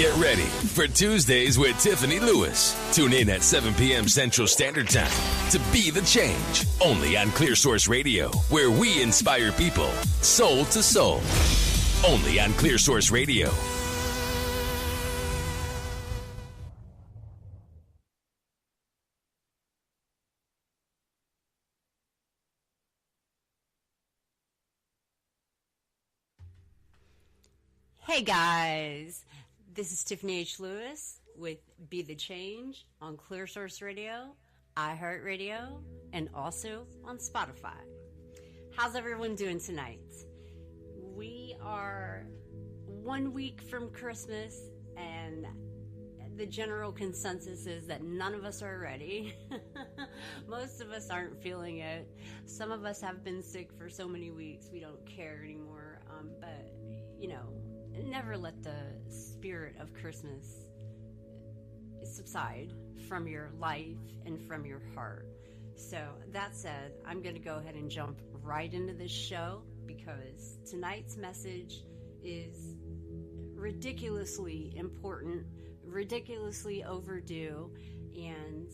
Get ready for Tuesdays with Tiffany Lewis. Tune in at 7 p.m. Central Standard Time to Be the Change. Only on Clear Source Radio, where we inspire people soul to soul. Only on Clear Source Radio. Hey guys, this is Tiffany H. Lewis with Be the Change on Clear Source Radio, iHeartRadio, and also on Spotify. How's everyone doing tonight? We are 1 week from Christmas, and the general consensus is that none of us are ready. Most of us aren't feeling it. Some of us have been sick for so many weeks we don't care anymore, but you know, never let the spirit of Christmas subside from your life and from your heart. So that said, I'm going to go ahead and jump right into this show because tonight's message is ridiculously important, ridiculously overdue, and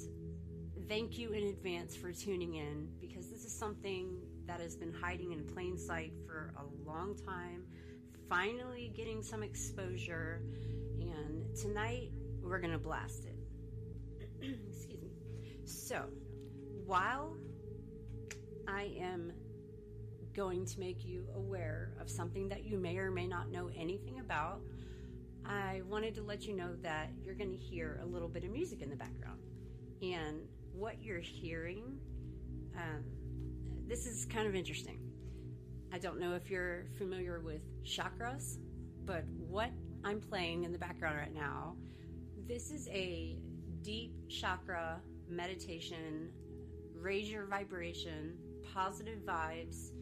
thank you in advance for tuning in because this is something that has been hiding in plain sight for a long time. Finally getting some exposure, and tonight we're gonna blast it. Excuse me. So, while I am going to make you aware of something that you may or may not know anything about, I wanted to let you know that you're gonna hear a little bit of music in the background. And what you're hearing, this is kind of interesting. I don't know if you're familiar with chakras, but what I'm playing in the background right now, this is a deep chakra meditation, raise your vibration, positive vibes.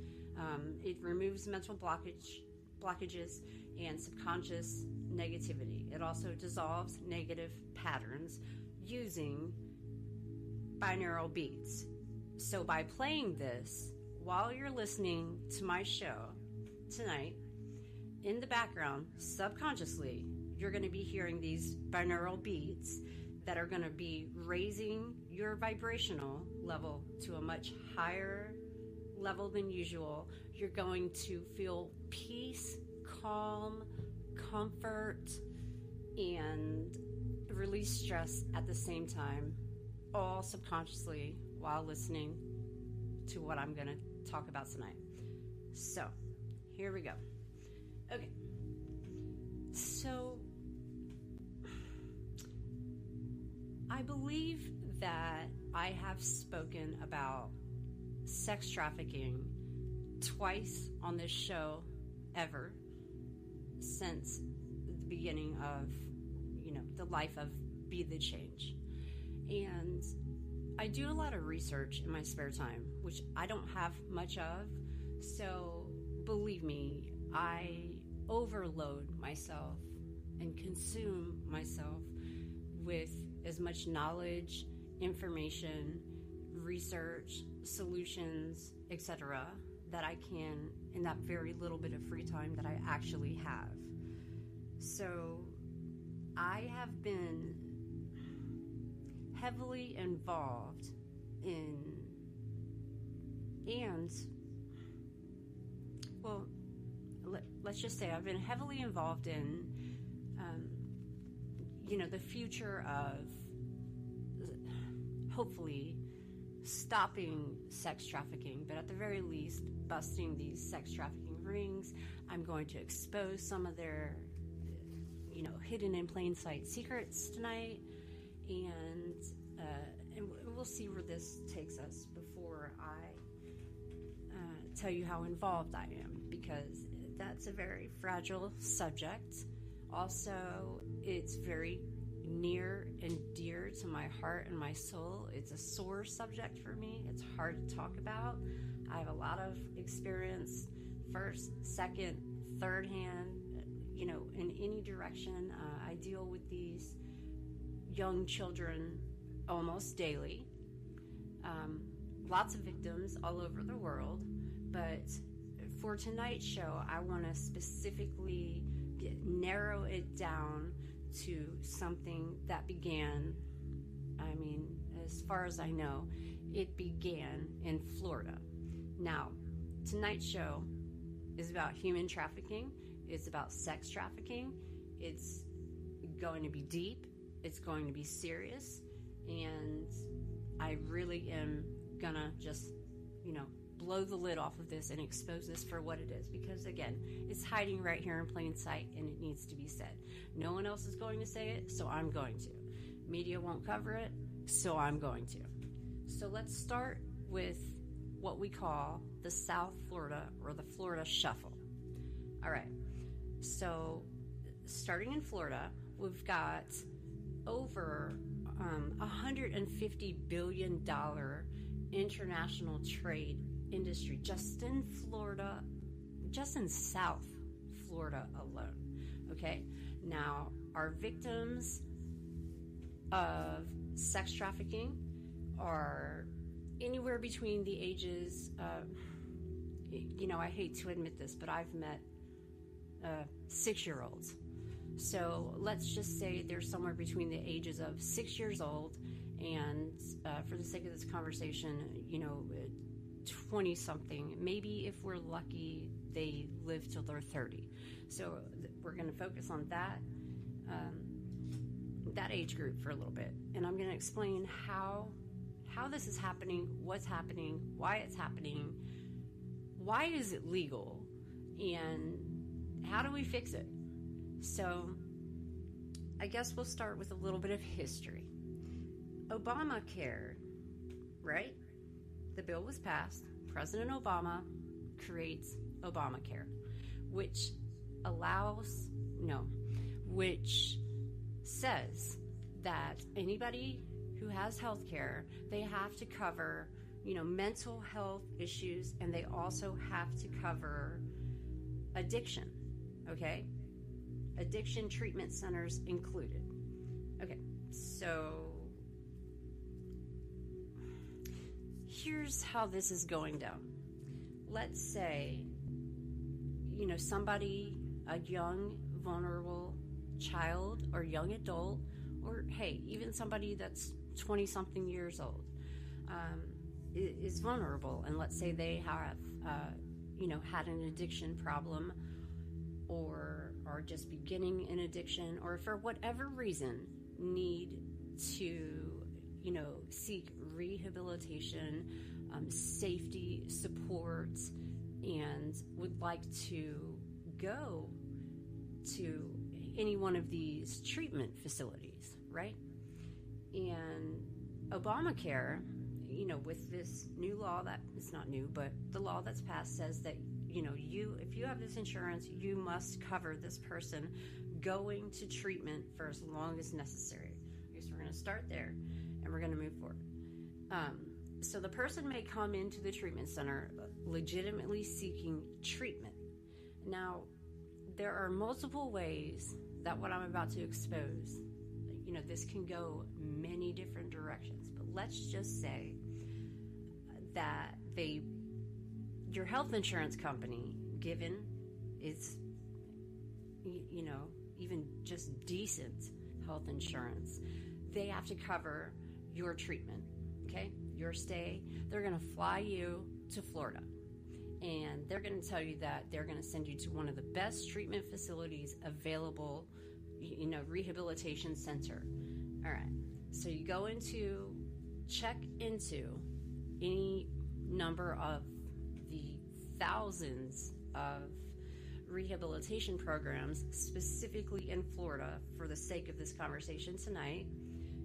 It removes mental blockages and subconscious negativity. It also dissolves negative patterns using binaural beats. So by playing this, while you're listening to my show tonight, in the background, subconsciously, you're going to be hearing these binaural beats that are going to be raising your vibrational level to a much higher level than usual. You're going to feel peace, calm, comfort, and release stress at the same time, all subconsciously while listening to what I'm going to talk about tonight. So, here we go. Okay. So, I believe that I have spoken about sex trafficking twice on this show ever since the beginning of, the life of Be the Change. And I do a lot of research in my spare time, which I don't have much of. So believe me, I overload myself and consume myself with as much knowledge, information, research, solutions, etc. that I can in that very little bit of free time that I actually have. So I have been heavily involved in, let's just say I've been heavily involved in, the future of hopefully stopping sex trafficking, but at the very least, busting these sex trafficking rings. I'm going to expose some of their, hidden in plain sight secrets tonight. And we'll see where this takes us before I tell you how involved I am, because that's a very fragile subject. Also, it's very near and dear to my heart and my soul. It's a sore subject for me. It's hard to talk about. I have a lot of experience, first, second, third hand, in any direction. I deal with these young children almost daily. Lots of victims all over the world. But for tonight's show, I want to specifically narrow it down to something that began, I mean, as far as I know, it began in Florida. Now, tonight's show is about human trafficking. It's about sex trafficking. It's going to be deep. It's going to be serious. And I really am gonna just, blow the lid off of this and expose this for what it is. Because again, it's hiding right here in plain sight and it needs to be said. No one else is going to say it, so I'm going to. Media won't cover it, so I'm going to. So let's start with what we call the South Florida or the Florida Shuffle. All right. So starting in Florida, we've got over $150 billion international trade industry just in Florida, just in South Florida alone. Okay. Now, our victims of sex trafficking are anywhere between the ages of, I hate to admit this, but I've met 6-year-olds. So let's just say they're somewhere between the ages of 6 years old and, for the sake of this conversation, 20-something. Maybe if we're lucky, they live till they're 30. So we're going to focus on that age group for a little bit. And I'm going to explain how this is happening, what's happening, why it's happening, why is it legal, and how do we fix it? So I guess we'll start with a little bit of history. Obamacare, right? The bill was passed. President Obama creates Obamacare, which says that anybody who has health care, they have to cover, mental health issues, and they also have to cover addiction, okay? Addiction treatment centers included. Okay, so here's how this is going down. Let's say, somebody, a young, vulnerable child or young adult, or hey, even somebody that's 20-something years old, is vulnerable. And let's say they have, had an addiction problem or are just beginning an addiction, or for whatever reason need to, seek rehabilitation, safety, support, and would like to go to any one of these treatment facilities, right? And Obamacare, with this new law that it's not new, but the law that's passed says that, if you have this insurance, you must cover this person going to treatment for as long as necessary. Okay, so we're going to start there and we're going to move forward. So the person may come into the treatment center legitimately seeking treatment. Now, there are multiple ways that what I'm about to expose, this can go many different directions, but let's just say that your health insurance company, given its, even just decent health insurance, they have to cover your treatment, okay? Your stay. They're going to fly you to Florida, and they're going to tell you that they're going to send you to one of the best treatment facilities available, rehabilitation center. All right. So you go check into any number of the thousands of rehabilitation programs, specifically in Florida, for the sake of this conversation tonight.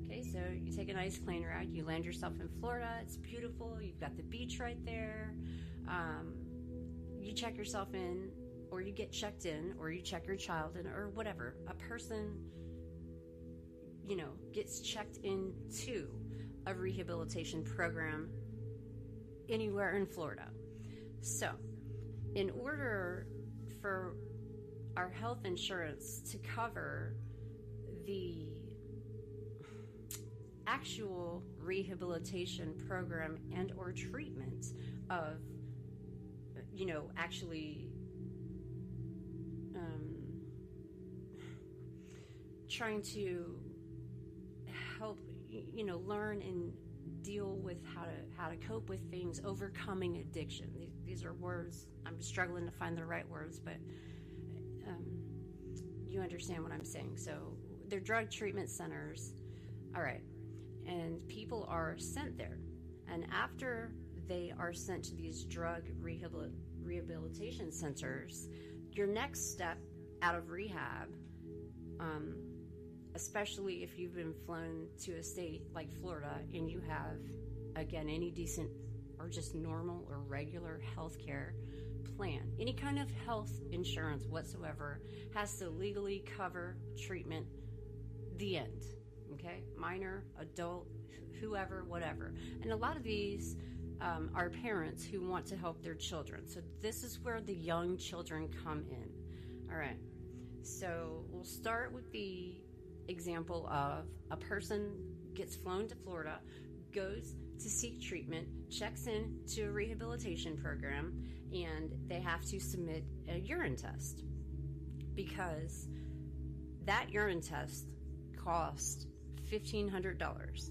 Okay, so you take a nice plane ride, you land yourself in Florida, it's beautiful, you've got the beach right there, you check yourself in, or you get checked in, or you check your child in, or whatever. A person, gets checked into a rehabilitation program anywhere in Florida. So, in order for our health insurance to cover the actual rehabilitation program and or treatment of, trying to help, learn and deal with how to cope with things, overcoming addiction. These are words, I'm struggling to find the right words, but you understand what I'm saying. So they're drug treatment centers. All right. And people are sent there. And after they are sent to these drug rehabilitation centers, your next step out of rehab, especially if you've been flown to a state like Florida and you have, again, any decent or just normal or regular health care plan, any kind of health insurance whatsoever, has to legally cover treatment, the end. Okay? Minor, adult, whoever, whatever. And a lot of these are parents who want to help their children. So this is where the young children come in. All right. So we'll start with the example of a person gets flown to Florida, goes to seek treatment, checks in to a rehabilitation program, and they have to submit a urine test because that urine test costs $1,500.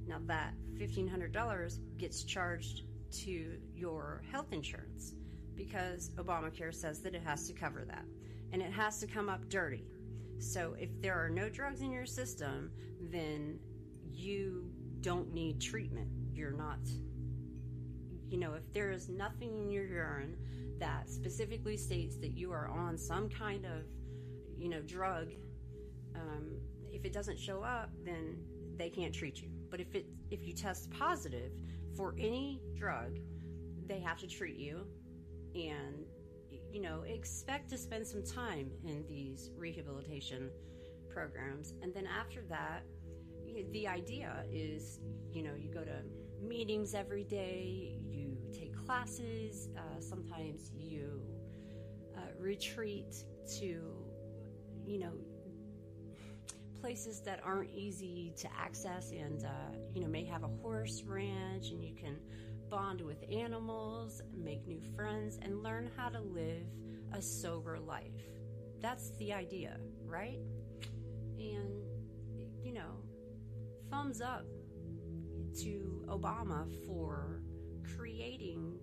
Now that $1,500 gets charged to your health insurance because Obamacare says that it has to cover that, and it has to come up dirty. So if there are no drugs in your system, then you don't need treatment. You're not, if there is nothing in your urine that specifically states that you are on some kind of, drug, if it doesn't show up, then they can't treat you. But if you test positive for any drug, they have to treat you, and expect to spend some time in these rehabilitation programs. And then after that, the idea is, you go to meetings every day, you take classes, sometimes you retreat to, places that aren't easy to access, and, may have a horse ranch, and you can bond with animals, make new friends, and learn how to live a sober life. That's the idea, right? And, thumbs up to Obama for creating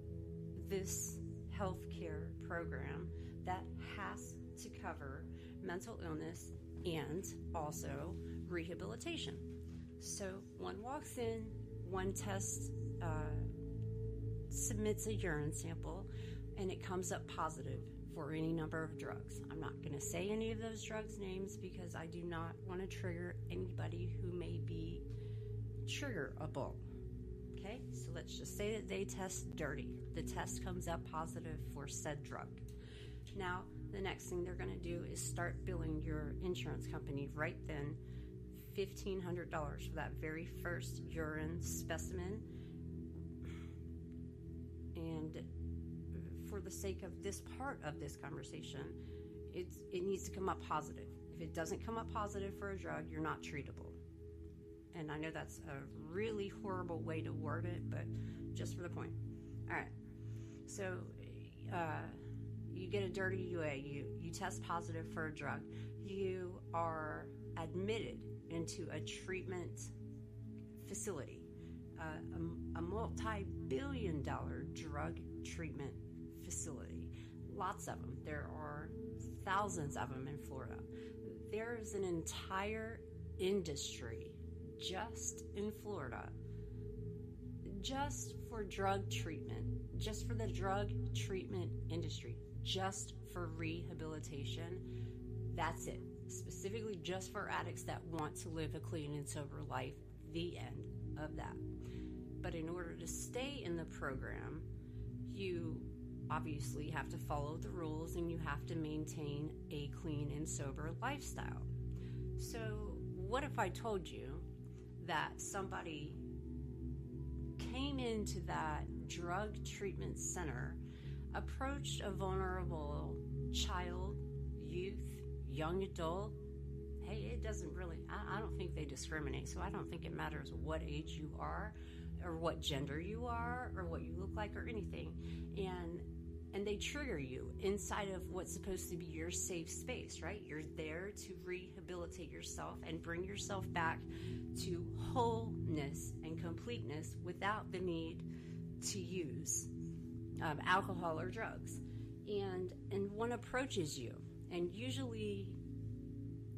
this healthcare program that has to cover mental illness and also rehabilitation. So one walks in, one tests, submits a urine sample, and it comes up positive for any number of drugs. I'm not going to say any of those drugs' names because I do not want to trigger anybody who may be triggerable. Okay, so let's just say that they test dirty. The test comes up positive for said drug. Now, the next thing they're going to do is start billing your insurance company right then $1,500 for that very first urine specimen. And for the sake of this part of this conversation, it needs to come up positive. If it doesn't come up positive for a drug, you're not treatable. And I know that's a really horrible way to word it, but just for the point. All right. So you get a dirty UA. You test positive for a drug. You are admitted into a treatment facility, a multi-billion-dollar drug treatment facility. Lots of them. There are thousands of them in Florida. There's an entire industry just in Florida, just for drug treatment, just for the drug treatment industry, just for rehabilitation. That's it. Specifically just for addicts that want to live a clean and sober life, the end of that. But in order to stay in the program, you obviously have to follow the rules and you have to maintain a clean and sober lifestyle. So what if I told you that somebody came into that drug treatment center, approached a vulnerable child, youth, young adult? Hey, it doesn't really, I don't think they discriminate, so I don't think it matters what age you are or what gender you are or what you look like or anything. And and they trigger you inside of what's supposed to be your safe space, right? You're there to rehabilitate yourself and bring yourself back to wholeness and completeness without the need to use alcohol or drugs. And one approaches you, and usually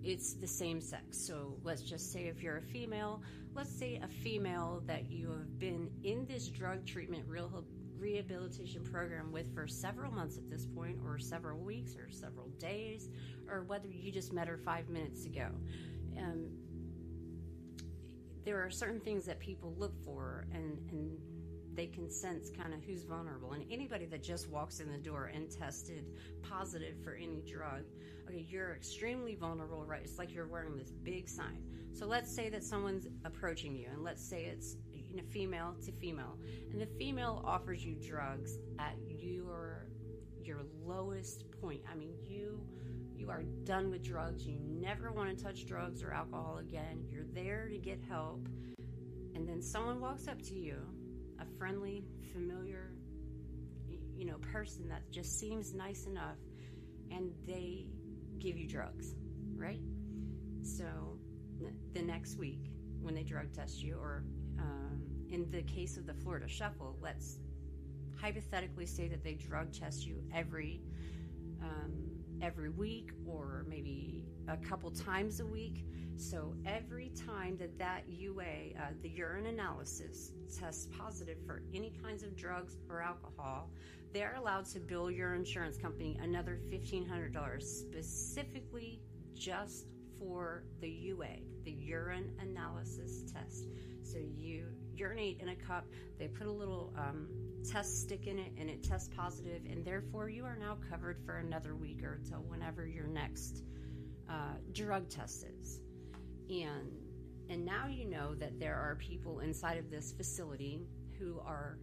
it's the same sex. So let's just say if you're a female, let's say a female that you have been in this drug treatment rehabilitation program with for several months at this point, or several weeks, or several days, or whether you just met her 5 minutes ago. There are certain things that people look for, and they can sense kind of who's vulnerable. And anybody that just walks in the door and tested positive for any drug, okay, you're extremely vulnerable, right? It's like you're wearing this big sign. So let's say that someone's approaching you, and let's say it's female to female, and the female offers you drugs at your lowest point. I mean, you are done with drugs. You never want to touch drugs or alcohol again. You're there to get help, and then someone walks up to you, a friendly, familiar, person that just seems nice enough, and they give you drugs, right? So the next week when they drug test you, or in the case of the Florida Shuffle, let's hypothetically say that they drug test you every week, or maybe a couple times a week. So every time that UA, the urine analysis, tests positive for any kinds of drugs or alcohol, they're allowed to bill your insurance company another $1,500 specifically just for the UA, the urine analysis test. So you urinate in a cup, they put a little test stick in it, and it tests positive, and therefore you are now covered for another week or till whenever your next drug test is. And now you know that there are people inside of this facility who are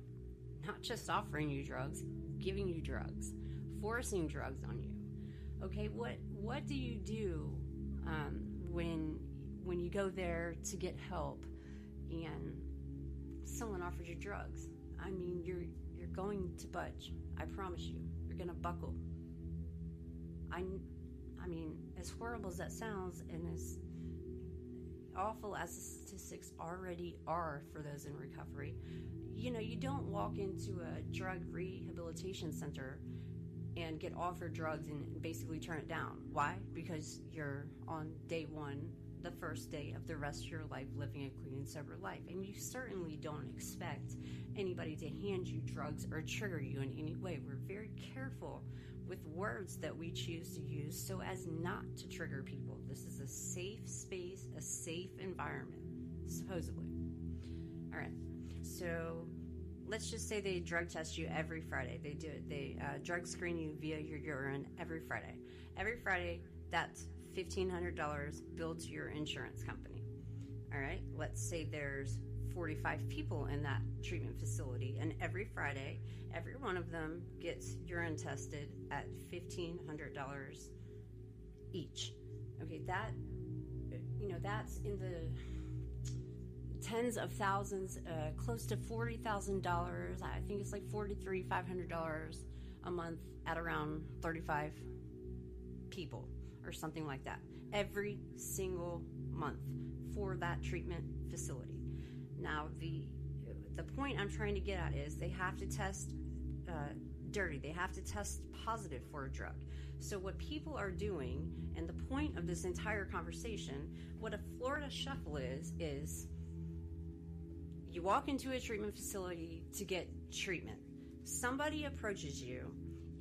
not just offering you drugs, giving you drugs, forcing drugs on you. Okay, what do you do when you go there to get help and someone offers you drugs? I mean, you're going to budge. I promise you. You're going to buckle. I mean, as horrible as that sounds, and as awful as the statistics already are for those in recovery, you don't walk into a drug rehabilitation center and get offered drugs and basically turn it down. Why? Because you're on day one, the first day of the rest of your life, living a clean and sober life. And you certainly don't expect anybody to hand you drugs or trigger you in any way. We're very careful with words that we choose to use so as not to trigger people. This is a safe space, a safe environment, supposedly. All right, so let's just say they drug test you every Friday. They do it. They drug screen you via your urine every Friday. Every Friday, that's $1,500 billed to your insurance company. All right, let's say there's 45 people in that treatment facility, and every Friday, every one of them gets urine tested at $1,500 each. Okay, that's in the tens of thousands, close to $40,000. I think it's like $43,500 a month at around 35 people or something like that every single month for that treatment facility. Now, the point I'm trying to get at is they have to test dirty. They have to test positive for a drug. So what people are doing, and the point of this entire conversation, what a Florida Shuffle is you walk into a treatment facility to get treatment. Somebody approaches you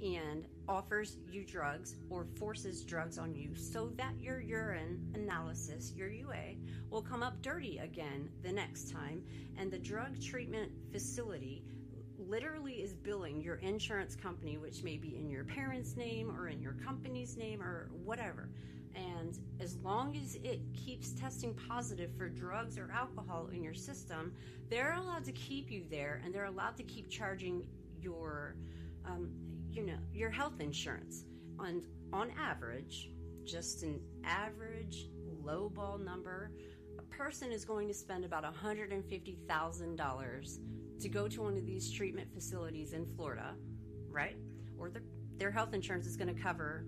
and offers you drugs or forces drugs on you so that your urine analysis, your UA, will come up dirty again the next time, and the drug treatment facility literally is billing your insurance company, which may be in your parents' name or in your company's name or whatever. And as long as it keeps testing positive for drugs or alcohol in your system, they're allowed to keep you there, and they're allowed to keep charging your health insurance. And on average, just an average lowball number, a person is going to spend about $150,000 to go to one of these treatment facilities in Florida, right? or their health insurance is going to cover,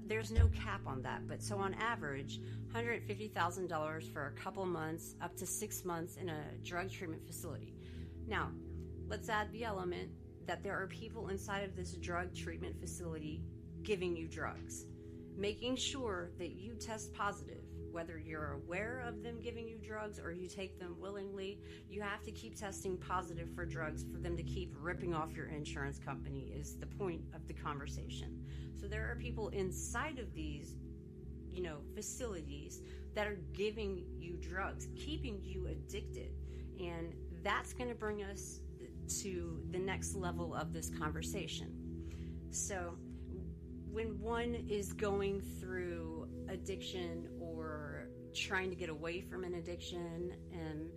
there's no cap on that. But so on average, $150,000 for a couple months, up to 6 months in a drug treatment facility. Now, let's add the element that there are people inside of this drug treatment facility giving you drugs, making sure that you test positive. Whether you're aware of them giving you drugs or you take them willingly, you have to keep testing positive for drugs for them to keep ripping off your insurance company, is the point of the conversation. So there are people inside of these, facilities that are giving you drugs, keeping you addicted. And that's going to bring us to the next level of this conversation. So when one is going through addiction or trying to get away from an addiction, and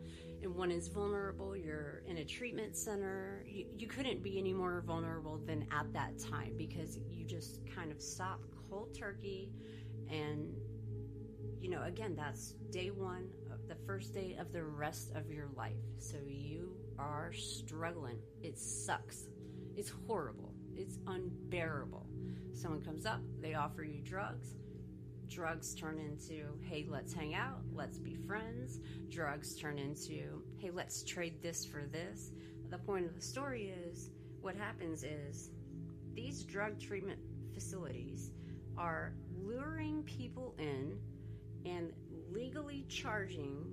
one is vulnerable, you're in a treatment center, you couldn't be any more vulnerable than at that time, because you just kind of stop cold turkey. And again, that's day one, the first day of the rest of your life. So you are struggling. It sucks. It's horrible. It's unbearable. Someone comes up, they offer you drugs. Drugs turn into, hey, let's hang out, let's be friends. Drugs turn into, hey, let's trade this for this. The point of the story is, what happens is, these drug treatment facilities are luring people in and legally charging,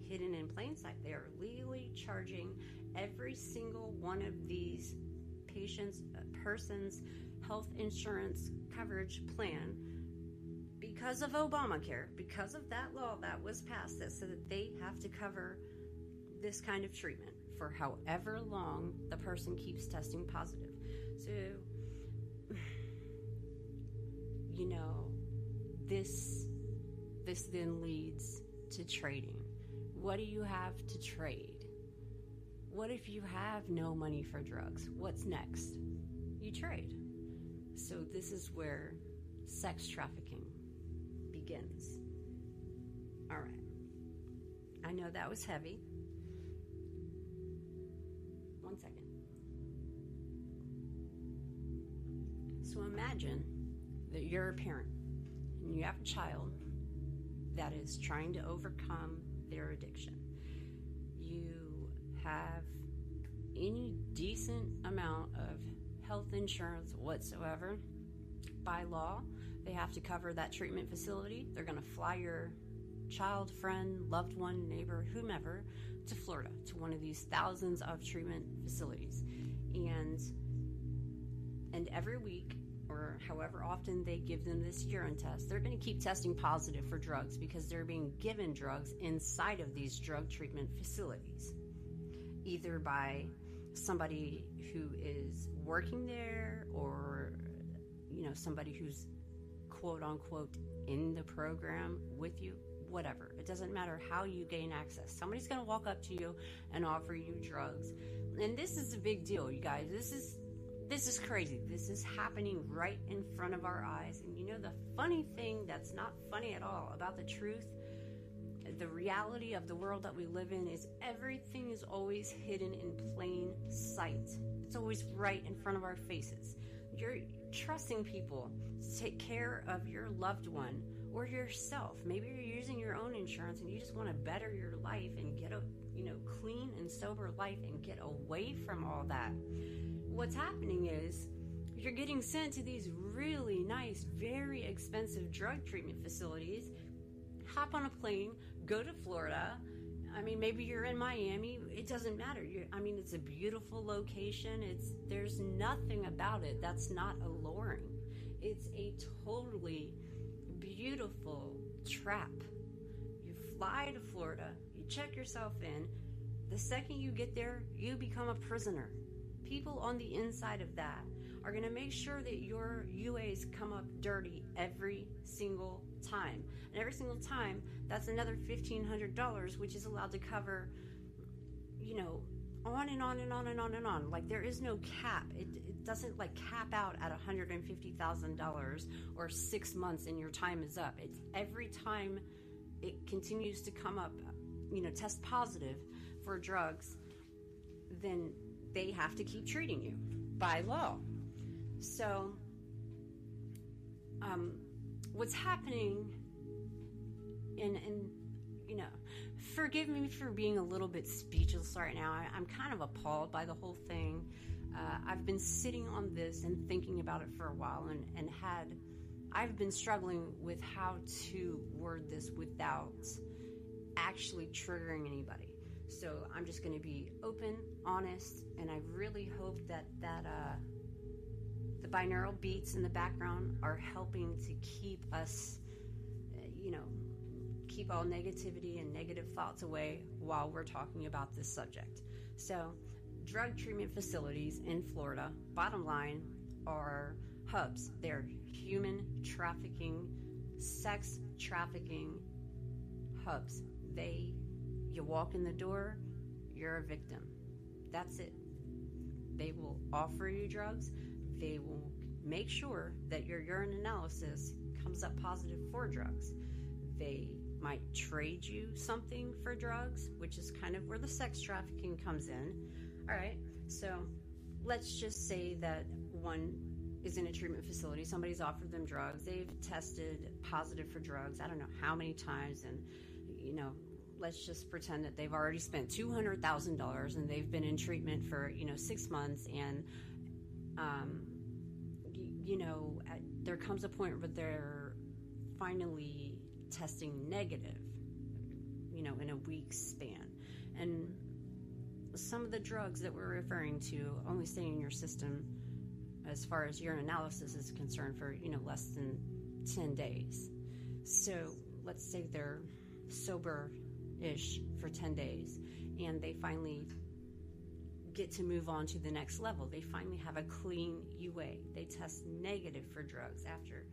hidden in plain sight, they are legally charging every single one of these person's health insurance coverage plan, because of Obamacare, because of that law that was passed that said that they have to cover this kind of treatment for however long the person keeps testing positive. So, this then leads to trading. What do you have to trade? What if you have no money for drugs? What's next? You trade. So this is where sex trafficking begins. All right. I know that was heavy. 1 second. So imagine that you're a parent and you have a child that is trying to overcome their addiction. You have any decent amount of health insurance whatsoever. By law, they have to cover that treatment facility. They're going to fly your child, friend, loved one, neighbor, whomever, to Florida, to one of these thousands of treatment facilities. And every week, or however often they give them this urine test, they're going to keep testing positive for drugs, because they're being given drugs inside of these drug treatment facilities, either by somebody who is working there, or somebody who's quote unquote in the program with you. Whatever, it doesn't matter how you gain access. Somebody's going to walk up to you and offer you drugs. And this is a big deal, you guys. This is crazy. This is happening right in front of our eyes. And the funny thing that's not funny at all about the truth, the reality of the world that we live in, is everything is always hidden in plain sight. It's always right in front of our faces. You're trusting people to take care of your loved one or yourself. Maybe you're using your own insurance and you just want to better your life and get a clean and sober life and get away from all that. What's happening is you're getting sent to these really nice, very expensive drug treatment facilities. Hop on a plane, go to Florida. Maybe you're in Miami. It doesn't matter. It's a beautiful location. There's nothing about it that's not alluring. It's a totally beautiful trap. You fly to Florida, you check yourself in. The second you get there, you become a prisoner. People on the inside of that are going to make sure that your UAs come up dirty every single time. And every single time, that's another $1,500, which is allowed to cover, on and on and on and on and on. Like, there is no cap. It doesn't cap out at $150,000 or 6 months and your time is up. It's every time it continues to come up, test positive for drugs. then they have to keep treating you by law. So what's happening, and forgive me for being a little bit speechless right now. I'm kind of appalled by the whole thing. I've been sitting on this and thinking about it for a while, and I've been struggling with how to word this without actually triggering anybody. So I'm just going to be open, honest, and I really hope that the binaural beats in the background are helping to keep us, keep all negativity and negative thoughts away while we're talking about this subject. So, drug treatment facilities in Florida, bottom line, are hubs. They're human trafficking, sex trafficking hubs. You walk in the door, you're a victim. That's it. They will offer you drugs. They will make sure that your urine analysis comes up positive for drugs. They might trade you something for drugs, which is kind of where the sex trafficking comes in. All right, so let's just say that one is in a treatment facility. Somebody's offered them drugs. They've tested positive for drugs. I don't know how many times, and let's just pretend that they've already spent $200,000 and they've been in treatment for 6 months, and there comes a point where they're finally testing negative, in a week's span. And some of the drugs that we're referring to only stay in your system, as far as urine analysis is concerned, for, less than 10 days. So let's say they're sober-ish for 10 days, and they finally get to move on to the next level. They finally have a clean UA. They test negative for drugs after,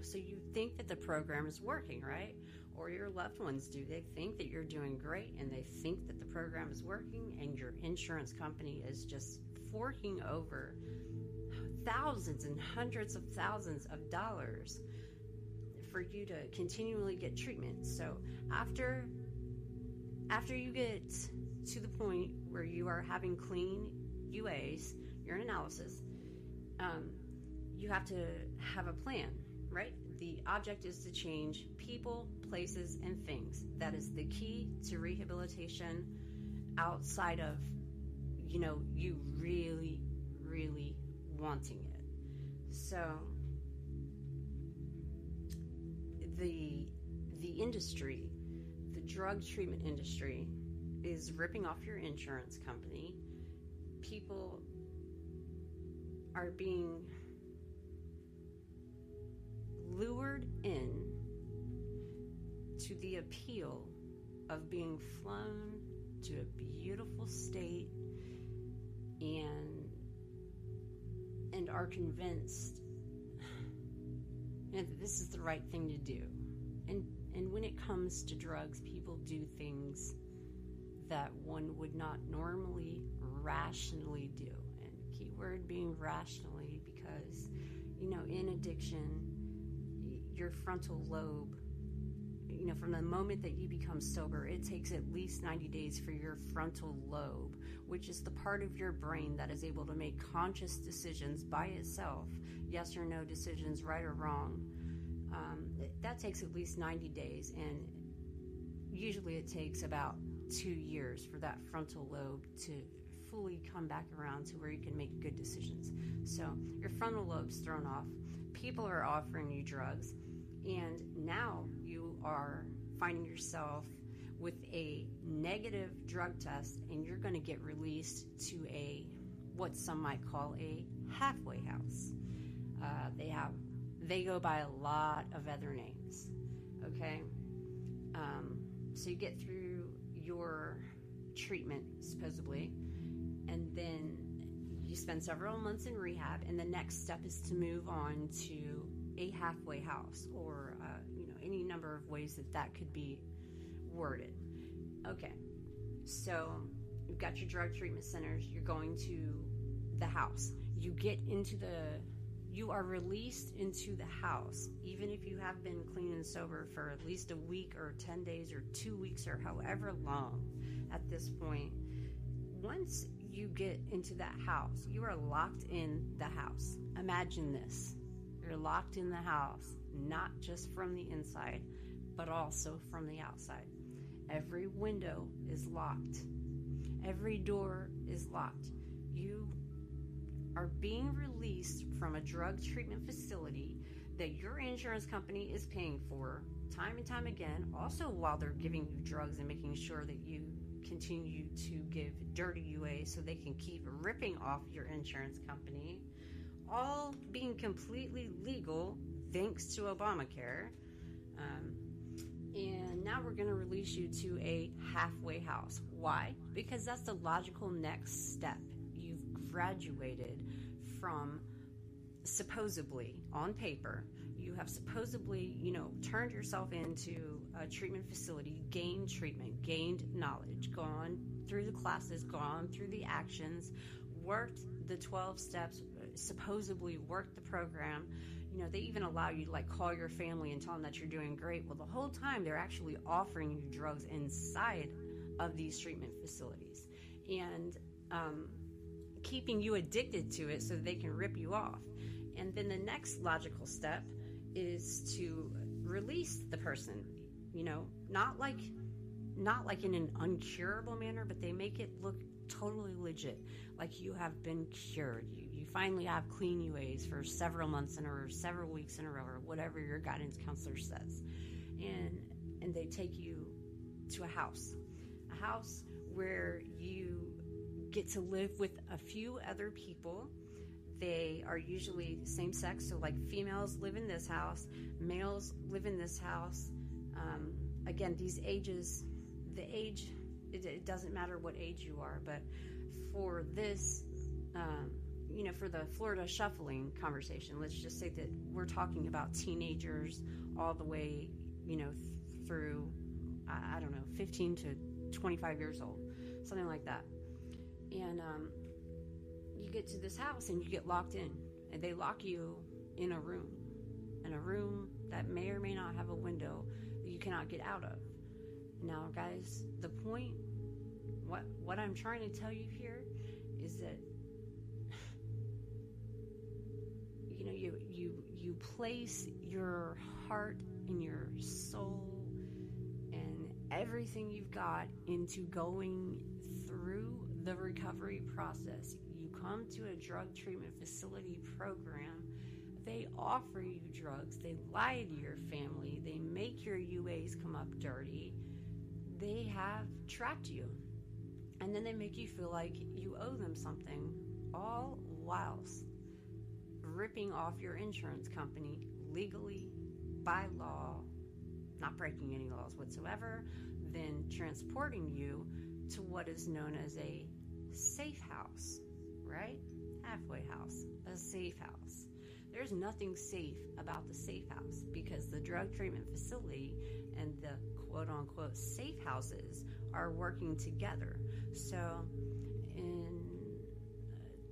so you think that the program is working, right? Or your loved ones do. They think that you're doing great, and they think that the program is working, and your insurance company is just forking over thousands and hundreds of thousands of dollars for you to continually get treatment. So after you get to the point where you are having clean UAs, urine analysis, you have to have a plan, right? The object is to change people, places, and things. That is the key to rehabilitation outside of, you really, really wanting it. So the industry, the drug treatment industry, is ripping off your insurance company. People are being lured in to the appeal of being flown to a beautiful state and are convinced that this is the right thing to do. And when it comes to drugs, people do things that one would not normally rationally do. And keyword being rationally, because, in addiction, your frontal lobe, from the moment that you become sober, it takes at least 90 days for your frontal lobe, which is the part of your brain that is able to make conscious decisions by itself, yes or no decisions, right or wrong. That takes at least 90 days, and usually it takes about 2 years for that frontal lobe to fully come back around to where you can make good decisions. So your frontal lobe's thrown off. People are offering you drugs, and now you are finding yourself with a negative drug test, and you're going to get released to what some might call a halfway house. They go by a lot of other names. Okay, so you get through your treatment supposedly, and then you spend several months in rehab, and the next step is to move on to a halfway house, or any number of ways that could be worded. Okay, so you've got your drug treatment centers. You're going to the house. You are released into the house, even if you have been clean and sober for at least a week or 10 days or 2 weeks or however long at this point. One once you get into that house, you are locked in the house. Imagine this. You're locked in the house, not just from the inside, but also from the outside. Every window is locked. Every door is locked. You are being released from a drug treatment facility that your insurance company is paying for time and time again, also while they're giving you drugs and making sure that you continue to give dirty UA so they can keep ripping off your insurance company, all being completely legal thanks to Obamacare. And now we're going to release you to a halfway house. Why? Because that's the logical next step. You've graduated from, supposedly, on paper, you have supposedly, turned yourself into a treatment facility, gained treatment, gained knowledge, gone through the classes, gone through the actions, worked the 12 steps, supposedly worked the program. They even allow you to call your family and tell them that you're doing great. Well, the whole time they're actually offering you drugs inside of these treatment facilities and keeping you addicted to it so that they can rip you off. And then the next logical step is to release the person, not like in an uncurable manner, but they make it look totally legit, like you have been cured. You finally have clean UAs for several months in a row, several weeks in a row, or whatever your guidance counselor says. And they take you to a house where you get to live with a few other people. They are usually same sex, so females live in this house, males live in this house. Again, these ages, it doesn't matter what age you are, but for this, for the Florida shuffling conversation, let's just say that we're talking about teenagers all the way, through, 15 to 25 years old, something like that. And you get to this house and you get locked in, and they lock you in a room that may or may not have a window that you cannot get out of. Now, guys, the point, what I'm trying to tell you here is that you place your heart and your soul and everything you've got into going through the recovery process. You come to a drug treatment facility program. They offer you drugs. They lie to your family. They make your UAs come up dirty. They have trapped you. And then they make you feel like you owe them something, all whilst ripping off your insurance company legally, by law, not breaking any laws whatsoever, then transporting you to what is known as a safe house, right? Halfway house, a safe house. There's nothing safe about the safe house because the drug treatment facility and the quote-unquote safe houses are working together. So in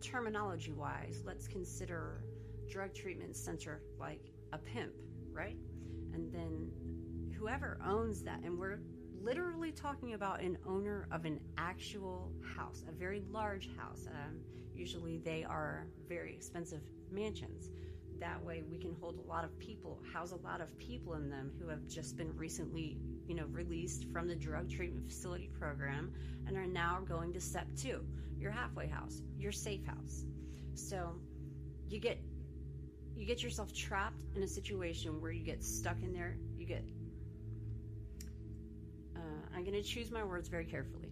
terminology-wise, let's consider drug treatment center like a pimp, right? And then whoever owns that, and we're literally talking about an owner of an actual house, a very large house. Usually they are very expensive mansions. That way we can hold a lot of people, house a lot of people in them who have just been recently, released from the drug treatment facility program and are now going to step 2, your halfway house, your safe house. So you get yourself trapped in a situation where you get stuck in there. I'm going to choose my words very carefully.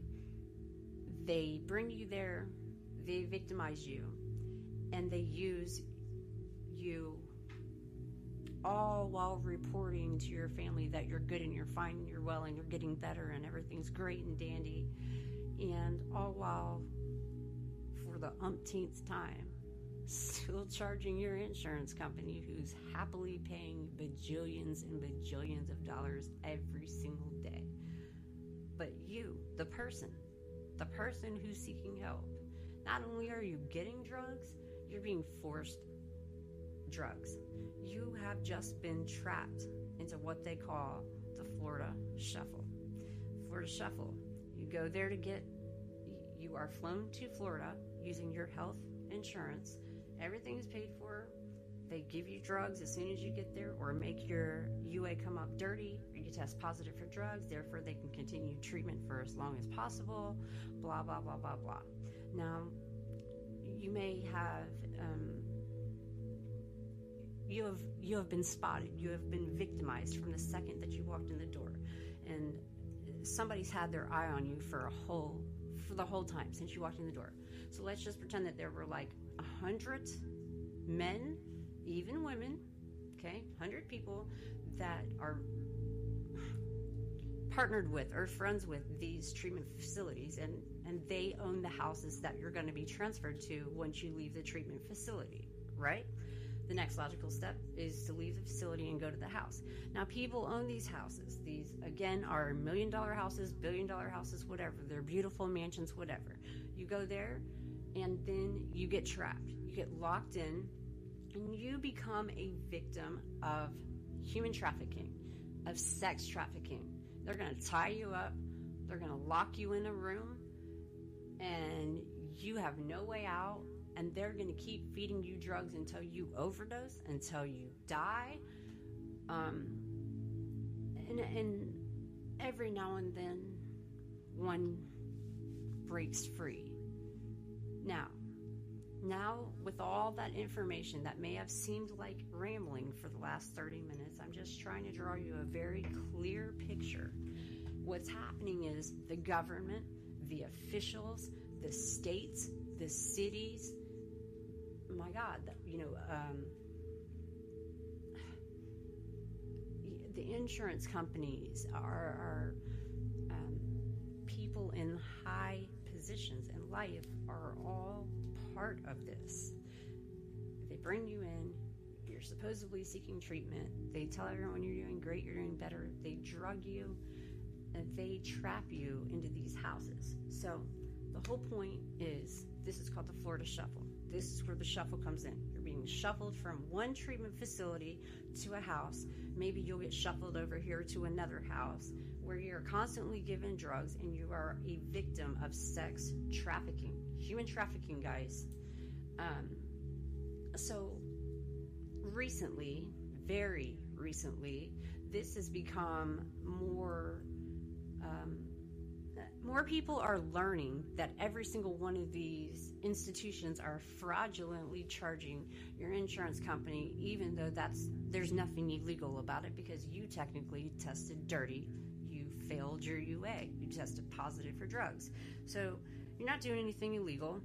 They bring you there, they victimize you, and they use you all while reporting to your family that you're good and you're fine and you're well and you're getting better and everything's great and dandy, and all while, for the umpteenth time, still charging your insurance company who's happily paying bajillions and bajillions of dollars every single day. But you, the person who's seeking help, not only are you getting drugs, you're being forced drugs. You have just been trapped into what they call the Florida Shuffle. Florida Shuffle. You go there to get You are flown to Florida using your health insurance. Everything is paid for. They give you drugs as soon as you get there, or make your UA come up dirty, or you test positive for drugs. Therefore, they can continue treatment for as long as possible. Blah, blah, blah, blah, blah. Now, you may have, you have been spotted. You have been victimized from the second that you walked in the door. And somebody's had their eye on you for the whole time since you walked in the door. So let's just pretend that there were like 100 men, even women, okay, 100 people that are partnered with or friends with these treatment facilities, and they own the houses that you're going to be transferred to once you leave the treatment facility, right? The next logical step is to leave the facility and go to the house. Now, people own these houses. These, again, are $1 million houses, $1 billion houses, whatever. They're beautiful mansions, whatever. You go there, and then you get trapped. You get locked in, and you become a victim of human trafficking, of sex trafficking. They're going to tie you up. They're going to lock you in a room, and you have no way out. And they're going to keep feeding you drugs until you overdose, until you die. And every now and then, one breaks free. Now, with all that information that may have seemed like rambling for the last 30 minutes, I'm just trying to draw you a very clear picture. What's happening is the government, the officials, the states, the cities, my God, the insurance companies are people in high positions in life are all part of this. They bring you in, you're supposedly seeking treatment. They tell everyone you're doing great, you're doing better. They drug you, and they trap you into these houses. So the whole point is, this is called the Florida Shuffle. This is where the shuffle comes in. You're being shuffled from one treatment facility to a house. Maybe you'll get shuffled over here to another house where you're constantly given drugs, and you are a victim of sex trafficking. Human trafficking, guys. So recently, very recently, this has become more people are learning that every single one of these institutions are fraudulently charging your insurance company, even though there's nothing illegal about it, because you technically tested dirty. You failed your UA. You tested positive for drugs. So you're not doing anything illegal.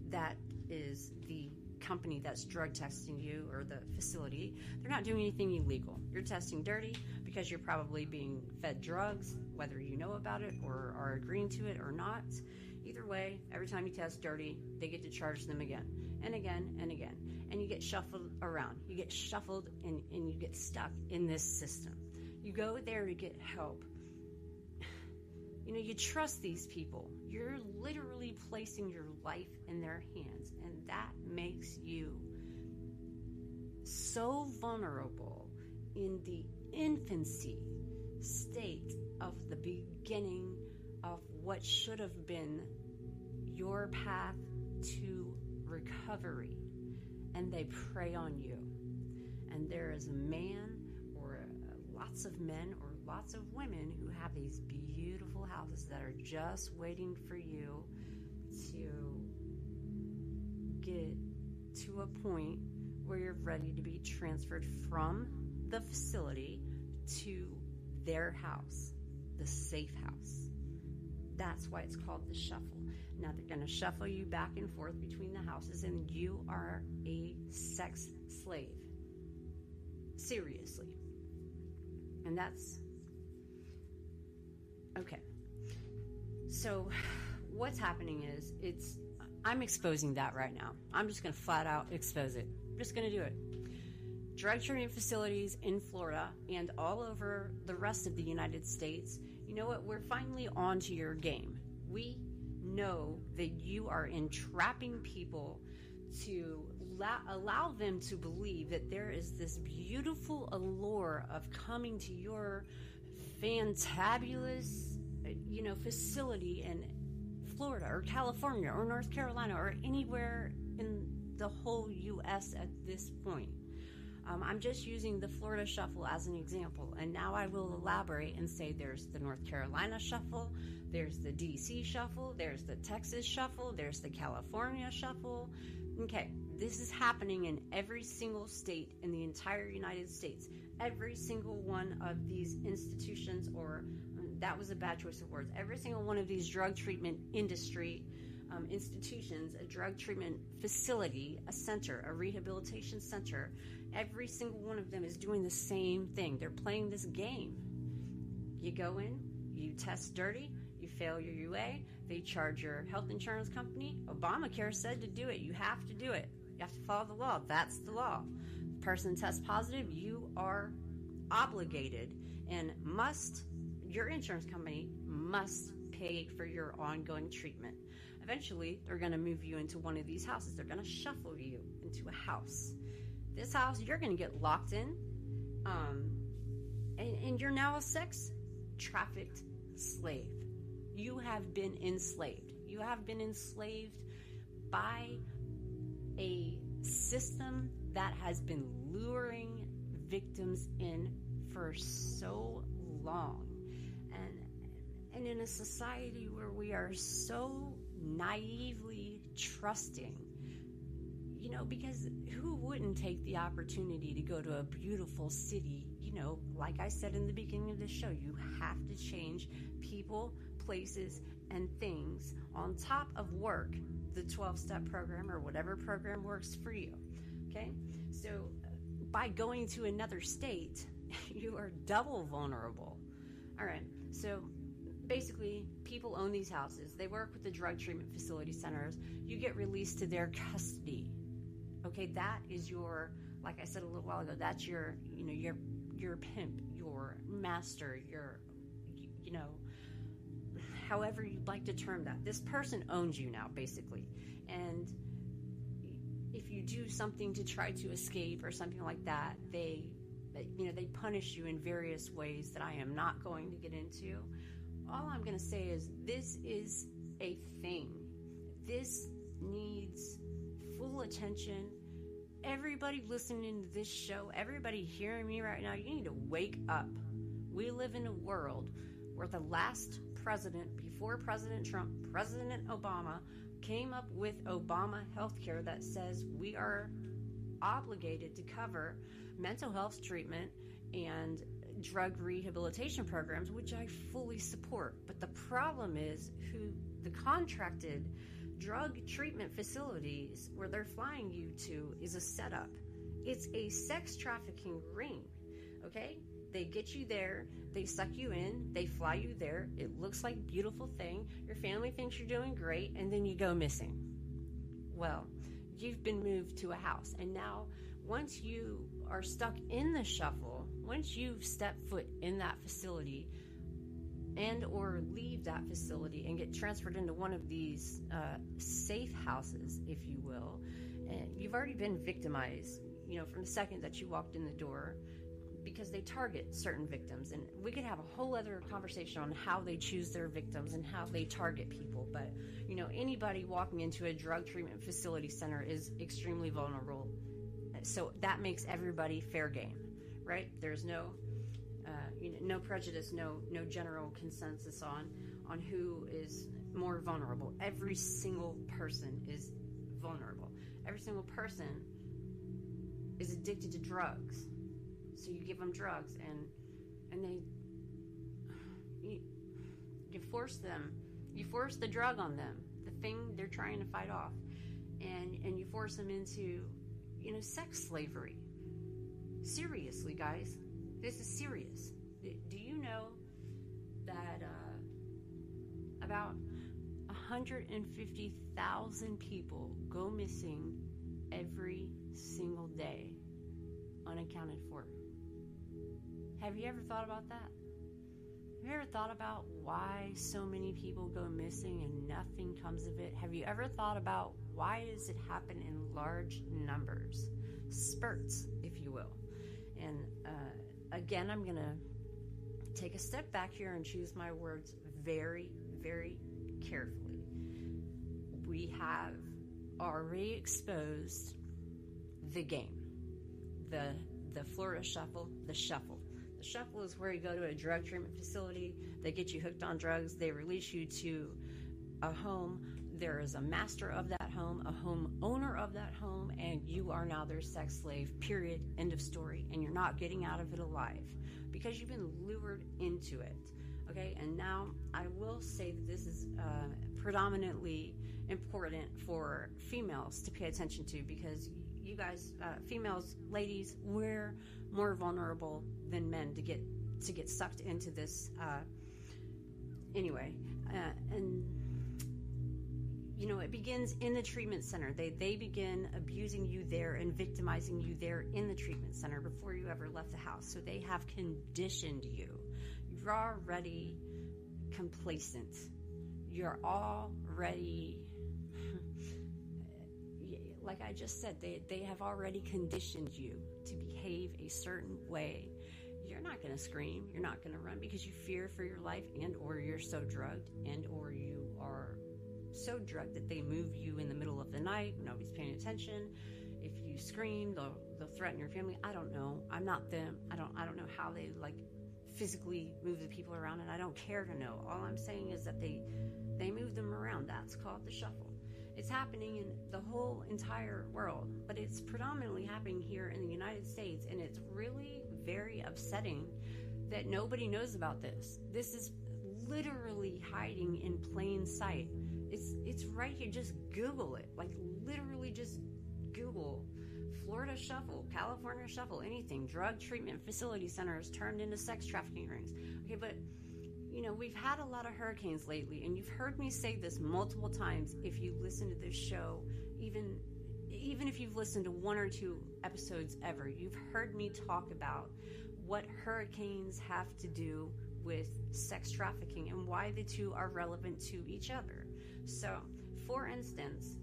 That is the company that's drug testing you, or the facility. They're not doing anything illegal. You're testing dirty because you're probably being fed drugs, whether you know about it or are agreeing to it or not. Either way, every time you test dirty, they get to charge them again and again and again. And you get shuffled around. You get shuffled and you get stuck in this system. You go there to get help. You trust these people. You're literally placing your life in their hands, and that makes you so vulnerable in the infancy state of the beginning of what should have been your path to recovery, and they prey on you. And there is a man, or lots of men, or lots of women who have these beautiful houses that are just waiting for you to get to a point where you're ready to be transferred from the facility to their house, the safe house. That's why it's called the shuffle. Now they're going to shuffle you back and forth between the houses, and you are a sex slave. Seriously. And that's okay. So what's happening is I'm exposing that right now. I'm just going to flat out expose it. I'm just going to do it. Drug treatment facilities in Florida and all over the rest of the United States, you know what? We're finally on to your game. We know that you are entrapping people to allow them to believe that there is this beautiful allure of coming to your fantabulous, facility and Florida or California or North Carolina or anywhere in the whole U.S. at this point. I'm just using the Florida shuffle as an example, and now I will elaborate and say there's the North Carolina shuffle, there's the D.C. shuffle, there's the Texas shuffle, there's the California shuffle. Okay, this is happening in every single state in the entire United States. Every single one of these institutions, or that was a bad choice of words, every single one of these drug treatment industry institutions, a drug treatment facility, a center, a rehabilitation center, every single one of them is doing the same thing. They're playing this game. You go in, you test dirty, you fail your UA, they charge your health insurance company. Obamacare said to do it. You have to do it. You have to follow the law. That's the law. The person tests positive, you are obligated and your insurance company must pay for your ongoing treatment. Eventually, they're going to move you into one of these houses. They're going to shuffle you into a house. This house, you're going to get locked in, and you're now a sex trafficked slave. You have been enslaved. You have been enslaved by a system that has been luring victims in for so long. And in a society where we are so naively trusting, because who wouldn't take the opportunity to go to a beautiful city? Like I said in the beginning of the show, you have to change people, places, and things on top of work, the 12-step program or whatever program works for you. Okay? So by going to another state, you are double vulnerable. All right. So basically, people own these houses. They work with the drug treatment facility centers. You get released to their custody. Okay, that is your, like I said a little while ago, that's your pimp, your master, your, however you'd like to term that. This person owns you now, basically. And if you do something to try to escape or something like that, they punish you in various ways that I am not going to get into. All I'm going to say is this is a thing. This needs full attention. Everybody listening to this show, everybody hearing me right now, you need to wake up. We live in a world where the last president, before President Trump, President Obama, came up with Obama healthcare that says we are obligated to cover mental health treatment and drug rehabilitation programs, which I fully support. But the problem is who the contracted drug treatment facilities where they're flying you to is a setup. It's a sex trafficking ring, okay? They get you there, they suck you in, they fly you there, it looks like a beautiful thing, your family thinks you're doing great, and then you go missing. Well, you've been moved to a house, and now once you are stuck in the shuffle, once you've stepped foot in that facility and or leave that facility and get transferred into one of these safe houses, if you will, and you've already been victimized, from the second that you walked in the door, because they target certain victims. And we could have a whole other conversation on how they choose their victims and how they target people. But, anybody walking into a drug treatment facility center is extremely vulnerable. So that makes everybody fair game, right? There's no prejudice, no general consensus on who is more vulnerable. Every single person is vulnerable. Every single person is addicted to drugs. So you give them drugs and you force the drug on them, the thing they're trying to fight off, and you force them into sex slavery. Seriously, guys, this is serious. Do you know that about 150,000 people go missing every single day, unaccounted for? Have you ever thought about that? Have you ever thought about why so many people go missing and nothing comes of it? Have you ever thought about why does it happen in large numbers? Spurts, if you will. And again, I'm going to take a step back here and choose my words very, very carefully. we have already exposed the game, the Florida Shuffle, the Shuffle. The Shuffle is where you go to a drug treatment facility, they get you hooked on drugs, they release you to a home, there is a master of that home, a home owner of that home, and you are now their sex slave, period, end of story, and you're not getting out of it alive because you've been lured into it. Okay, and now I will say that this is predominantly important for females to pay attention to, because you guys, females, ladies, we're more vulnerable than men to get sucked into this. And you know, it begins in the treatment center. They begin abusing you there and victimizing you there in the treatment center before you ever left the house. So they have conditioned you. You're already complacent. You're already, like I just said, they have already conditioned you to behave a certain way. You're not going to scream. You're not going to run because you fear for your life, and or you're so drugged, and or you are so drugged that they move you in the middle of the night. Nobody's paying attention. If you scream, they'll threaten your family. I don't know. I'm not them. I don't know how they like physically move the people around, and I don't care to know. All I'm saying is that they move them around. That's called the shuffle. It's happening in the whole entire world, but it's predominantly happening here in the United States, and it's really very upsetting that nobody knows about this. This is literally hiding in plain sight. It's right here. Just Google it. Like, literally just Google Florida Shuffle, California Shuffle, anything. Drug treatment facility centers turned into sex trafficking rings. Okay, but you know, we've had a lot of hurricanes lately, and you've heard me say this multiple times if you listen to this show, even if you've listened to one or two episodes ever, you've heard me talk about what hurricanes have to do with sex trafficking and why the two are relevant to each other. So, for instance,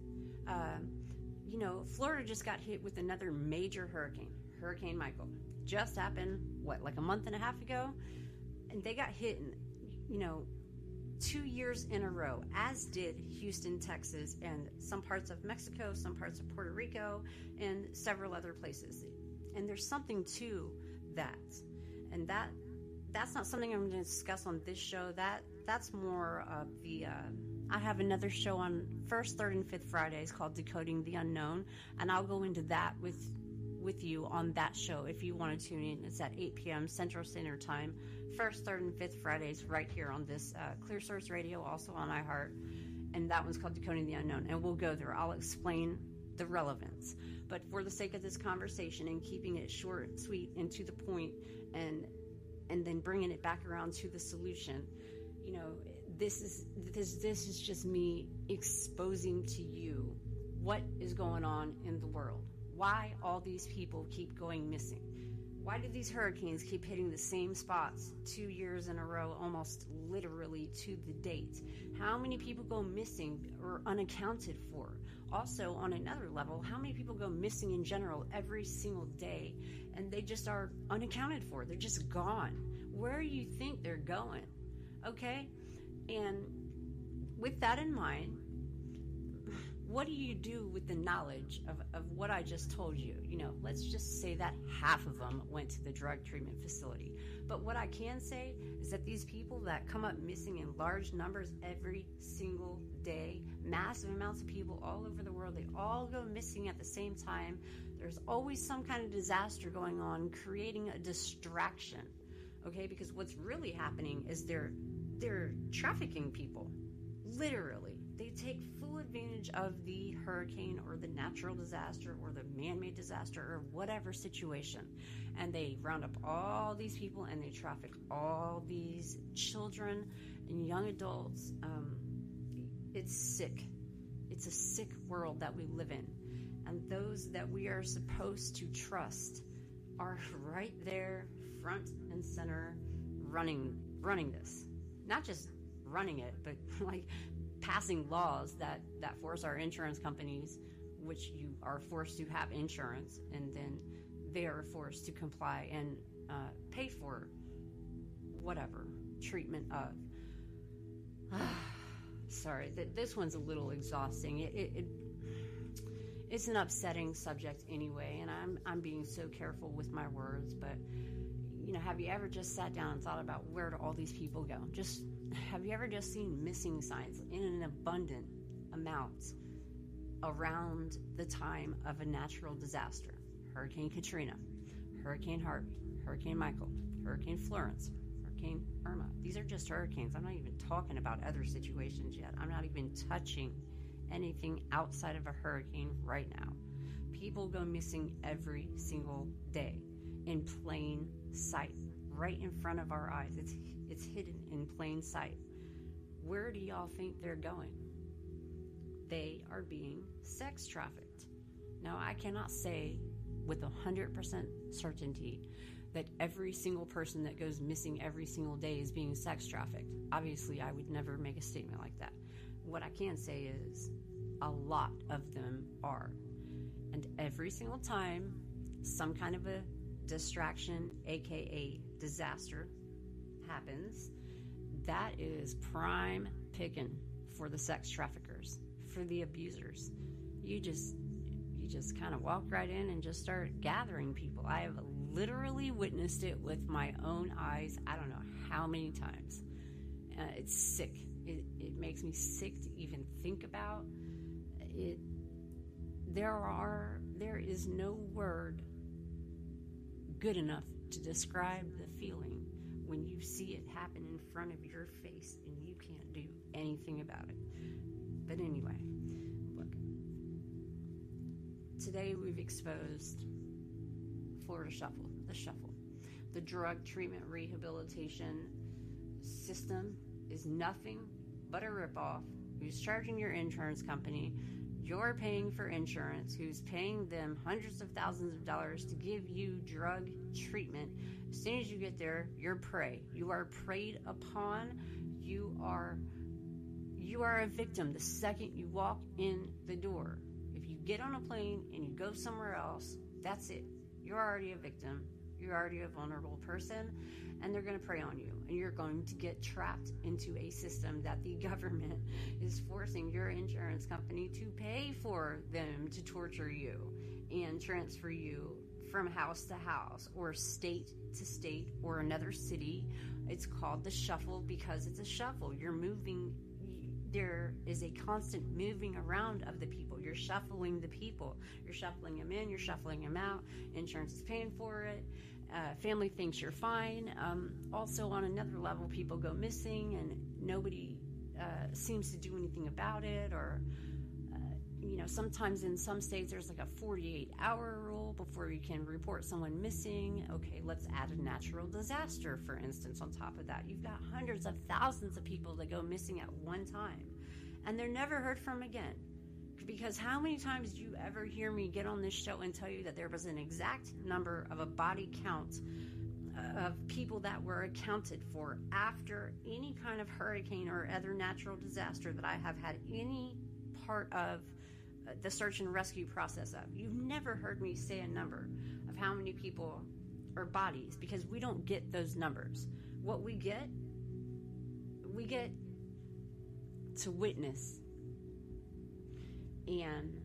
you know, Florida just got hit with another major hurricane, Hurricane Michael. Just happened, like a month and a half ago? And they got hit, you know, 2 years in a row, as did Houston, Texas, and some parts of Mexico, some parts of Puerto Rico, and several other places. And there's something to that. And that's not something I'm going to discuss on this show. That's more of the... I have another show on first, third, and fifth Fridays called Decoding the Unknown, and I'll go into that with you on that show if you want to tune in. It's at 8 p.m. Central Standard Time, first, third, and fifth Fridays right here on this Clear Source Radio, also on iHeart, and that one's called Decoding the Unknown, and we'll go there. I'll explain the relevance, but for the sake of this conversation and keeping it short, sweet, and to the point, and then bringing it back around to the solution, you know, this is just me exposing to you what is going on in the world. Why all these people keep going missing. Why do these hurricanes keep hitting the same spots 2 years in a row, almost literally to the date? How many people go missing or unaccounted for? Also, on another level, how many people go missing in general every single day and they just are unaccounted for? They're just gone. Where do you think they're going? Okay? And with that in mind, what do you do with the knowledge of what I just told you? You know, let's just say that half of them went to the drug treatment facility. But what I can say is that these people that come up missing in large numbers every single day, massive amounts of people all over the world, they all go missing at the same time. There's always some kind of disaster going on, creating a distraction. Okay, because what's really happening is they're trafficking people. Literally. They take full advantage of the hurricane or the natural disaster or the man-made disaster or whatever situation. And they round up all these people and they traffic all these children and young adults. It's sick. It's a sick world that we live in. And those that we are supposed to trust are right there, front and center, running this. Not just running it, but like passing laws that force our insurance companies, which you are forced to have insurance, and then they are forced to comply and pay for whatever treatment of. sorry, this one's a little exhausting. It's an upsetting subject anyway, and I'm being so careful with my words, but have you ever just sat down and thought about where do all these people go? Just have you ever just seen missing signs in an abundant amount around the time of a natural disaster? Hurricane Katrina, Hurricane Harvey, Hurricane Michael, Hurricane Florence, Hurricane Irma. These are just hurricanes. I'm not even talking about other situations yet. I'm not even touching anything outside of a hurricane right now. People go missing every single day in plain sight, right in front of our eyes. It's hidden in plain sight. Where do y'all think they're going? They are being sex trafficked. Now, I cannot say with 100% certainty that every single person that goes missing every single day is being sex trafficked. Obviously, I would never make a statement like that. What I can say is a lot of them are. And every single time some kind of a distraction, aka disaster, happens, that is prime picking for the sex traffickers, for the abusers. You just kind of walk right in and just start gathering people. I have literally witnessed it with my own eyes. I don't know how many times. It's sick. It makes me sick to even think about it. There is no word good enough to describe the feeling when you see it happen in front of your face and you can't do anything about it. But anyway, look, today we've exposed Florida Shuffle, the drug treatment rehabilitation system is nothing but a ripoff. Who's charging your insurance company? You're paying for insurance, who's paying them hundreds of thousands of dollars to give you drug treatment. As soon as you get there, you're prey. You are preyed upon. You are a victim the second you walk in the door. If you get on a plane and you go somewhere else, that's it. You're already a victim. You're already a vulnerable person, and they're going to prey on you. And you're going to get trapped into a system that the government is forcing your insurance company to pay for them to torture you and transfer you from house to house or state to state or another city. It's called the shuffle because it's a shuffle. You're moving. There is a constant moving around of the people. You're shuffling the people. You're shuffling them in. You're shuffling them out. Insurance is paying for it. Family thinks you're fine. Also, on another level, people go missing and nobody seems to do anything about it. Or, sometimes in some states there's like a 48-hour rule before you can report someone missing. Okay, let's add a natural disaster, for instance, on top of that. You've got hundreds of thousands of people that go missing at one time, and they're never heard from again. Because how many times do you ever hear me get on this show and tell you that there was an exact number of a body count of people that were accounted for after any kind of hurricane or other natural disaster that I have had any part of the search and rescue process of? You've never heard me say a number of how many people or bodies, because we don't get those numbers. What we get to witness. And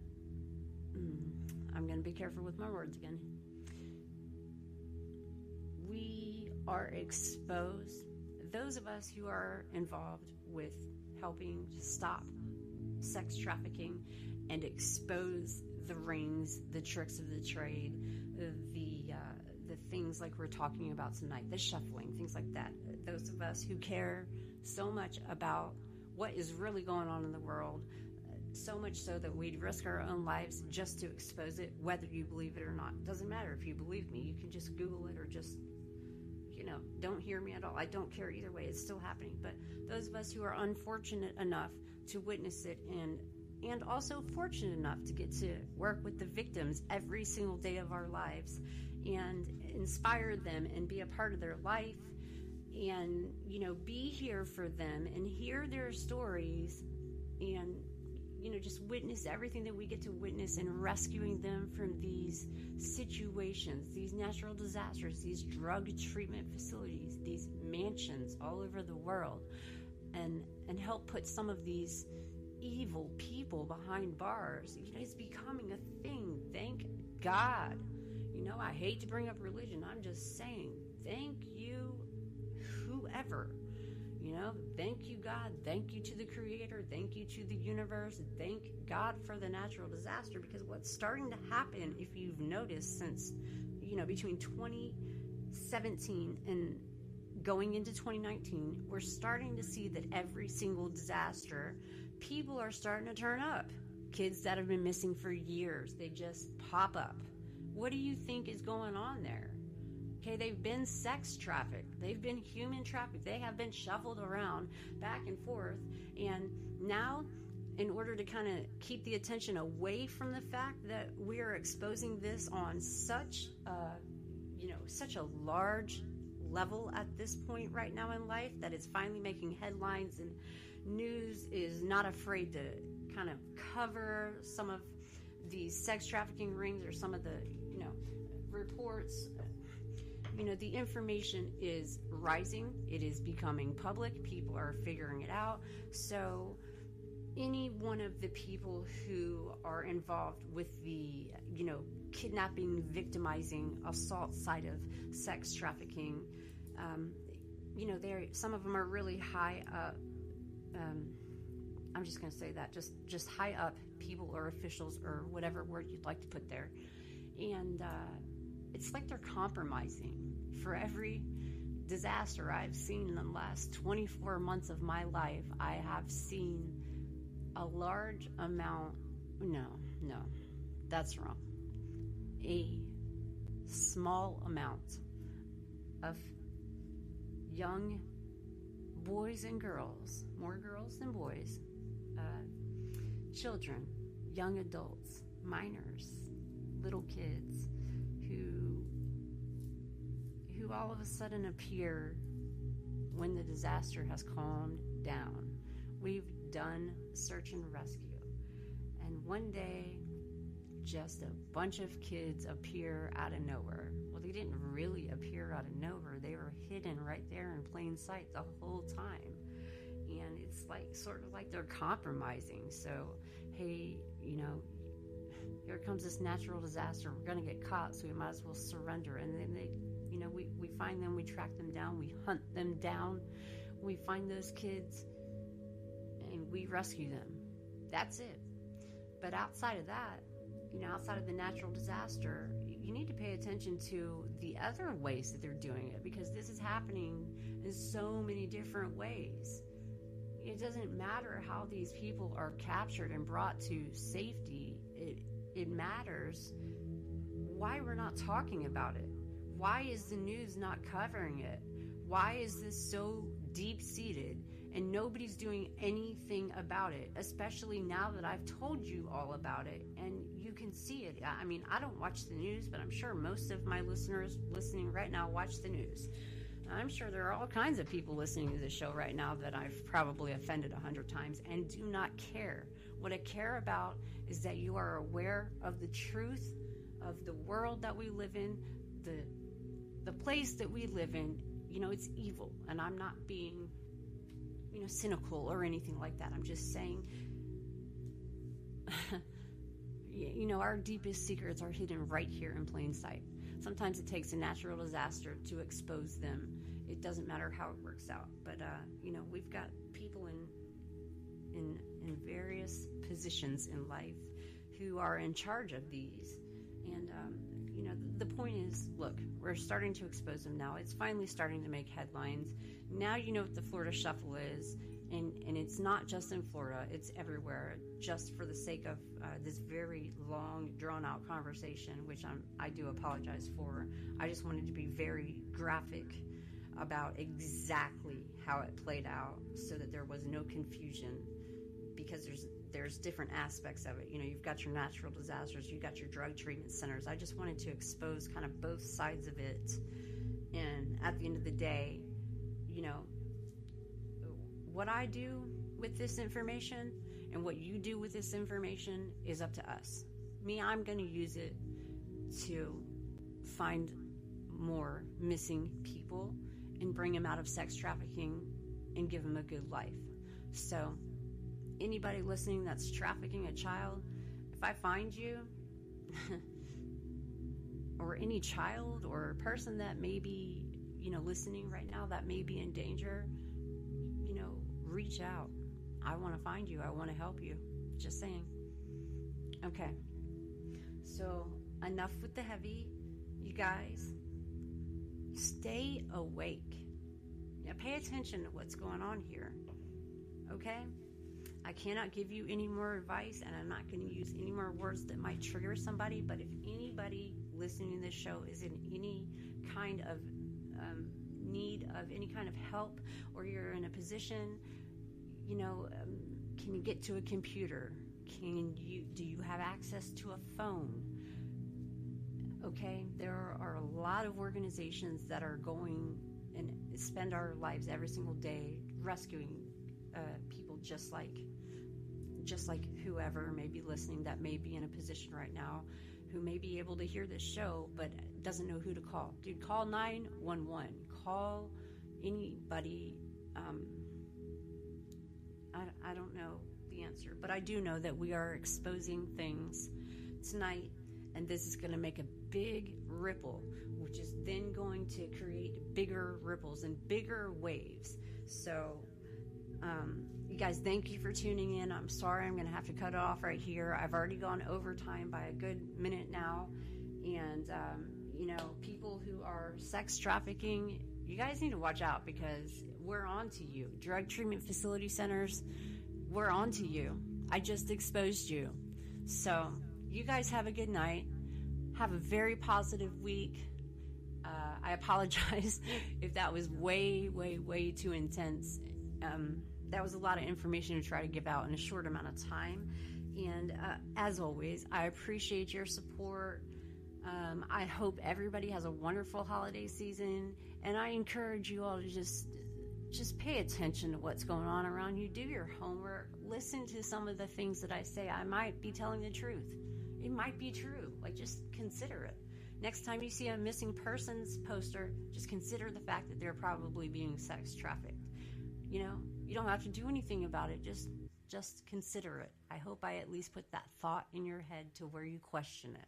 I'm going to be careful with my words again. We are exposed, those of us who are involved with helping to stop sex trafficking and expose the rings, the tricks of the trade, the things like we're talking about tonight, the shuffling, things like that. Those of us who care so much about what is really going on in the world, so much so that we'd risk our own lives just to expose it, whether you believe it or not. It doesn't matter if you believe me. You can just Google it or just, don't hear me at all. I don't care either way. It's still happening. But those of us who are unfortunate enough to witness it and also fortunate enough to get to work with the victims every single day of our lives and inspire them and be a part of their life and, be here for them and hear their stories and, just witness everything that we get to witness in rescuing them from these situations, these natural disasters, these drug treatment facilities, these mansions all over the world. and help put some of these evil people behind bars. It's becoming a thing. Thank God. I hate to bring up religion. I'm just saying, thank you, whoever. Thank you, God. Thank you to the Creator. Thank you to the universe. Thank God for the natural disaster, because what's starting to happen, if you've noticed, since, between 2017 and going into 2019, we're starting to see that every single disaster, people are starting to turn up. Kids that have been missing for years, they just pop up. What do you think is going on there? Okay, they've been sex trafficked. They've been human trafficked. They have been shuffled around back and forth. And now, in order to kind of keep the attention away from the fact that we are exposing this on such a large level at this point right now in life, that it's finally making headlines, and news is not afraid to kind of cover some of these sex trafficking rings or some of the, reports. The information is rising. It is becoming public. People are figuring it out. So any one of the people who are involved with the, kidnapping, victimizing, assault side of sex trafficking, some of them are really high up. I'm just going to say that, just high up people or officials or whatever word you'd like to put there. And it's like they're compromising. For every disaster I've seen in the last 24 months of my life, I have seen a large amount, no, that's wrong. A small amount of young boys and girls, more girls than boys, children, young adults, minors, little kids who all of a sudden appear when the disaster has calmed down. We've done search and rescue, and one day just a bunch of kids appear out of nowhere. Well, they didn't really appear out of nowhere. They were hidden right there in plain sight the whole time. And it's sort of like they're compromising. So, hey, here comes this natural disaster. We're going to get caught, so we might as well surrender. And then we find them, we track them down, we hunt them down, we find those kids, and we rescue them. That's it. But outside of that, outside of the natural disaster, you need to pay attention to the other ways that they're doing it, because this is happening in so many different ways. It doesn't matter how these people are captured and brought to safety. It matters why we're not talking about it. Why is the news not covering it? Why is this so deep-seated and nobody's doing anything about it, especially now that I've told you all about it and you can see it? I mean, I don't watch the news, but I'm sure most of my listeners listening right now watch the news. I'm sure there are all kinds of people listening to this show right now that I've probably offended 100 times and do not care. What I care about is that you are aware of the truth of the world that we live in, the place that we live in. It's evil, and I'm not being, cynical or anything like that. I'm just saying, our deepest secrets are hidden right here in plain sight. Sometimes it takes a natural disaster to expose them. It doesn't matter how it works out. But, we've got people in various positions in life who are in charge of these. And, the point is, look, we're starting to expose them now. It's finally starting to make headlines. Now you know what the Florida Shuffle is. And it's not just in Florida, it's everywhere. Just for the sake of this very long, drawn-out conversation, which I do apologize for, I just wanted to be very graphic about exactly how it played out so that there was no confusion, because there's different aspects of it. You've got your natural disasters, you've got your drug treatment centers. I just wanted to expose kind of both sides of it. And at the end of the day, what I do with this information and what you do with this information is up to us. Me, I'm going to use it to find more missing people and bring them out of sex trafficking and give them a good life. So anybody listening that's trafficking a child, if I find you, or any child or person that may be, listening right now that may be in danger, reach out. I want to find you. I want to help you. Just saying. Okay. So enough with the heavy. You guys, stay awake. Now pay attention to what's going on here. Okay? I cannot give you any more advice, and I'm not going to use any more words that might trigger somebody, but if anybody listening to this show is in any kind of need of any kind of help, or you're in a position, can you get to a computer? Do you have access to a phone? Okay, there are a lot of organizations that are going and spend our lives every single day rescuing people just like whoever may be listening that may be in a position right now who may be able to hear this show but doesn't know who to call. Dude, call 911. Call anybody. I don't know the answer, but I do know that we are exposing things tonight, and this is going to make a big ripple, which is then going to create bigger ripples and bigger waves. So you guys, thank you for tuning in. I'm sorry I'm going to have to cut it off right here. I've already gone overtime by a good minute now, and people who are sex trafficking, you guys need to watch out, because we're on to you. Drug treatment facility centers, we're on to you. I just exposed you. So you guys have a good night. Have a very positive week. I apologize if that was way, way, way too intense. That was a lot of information to try to give out in a short amount of time. And as always, I appreciate your support. I hope everybody has a wonderful holiday season. And I encourage you all to just pay attention to what's going on around you. Do your homework. Listen to some of the things that I say. I might be telling the truth. It might be true. Just consider it. Next time you see a missing persons poster, just consider the fact that they're probably being sex trafficked. You don't have to do anything about it. Just consider it. I hope I at least put that thought in your head to where you question it.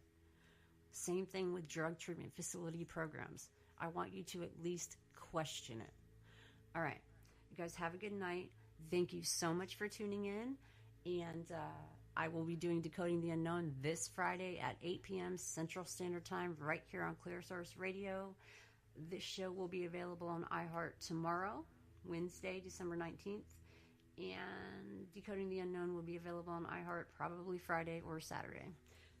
Same thing with drug treatment facility programs. I want you to at least question it. All right. You guys have a good night. Thank you so much for tuning in. And I will be doing Decoding the Unknown this Friday at 8 p.m. Central Standard Time right here on Clear Source Radio. This show will be available on iHeart tomorrow, Wednesday, December 19th. And Decoding the Unknown will be available on iHeart probably Friday or Saturday.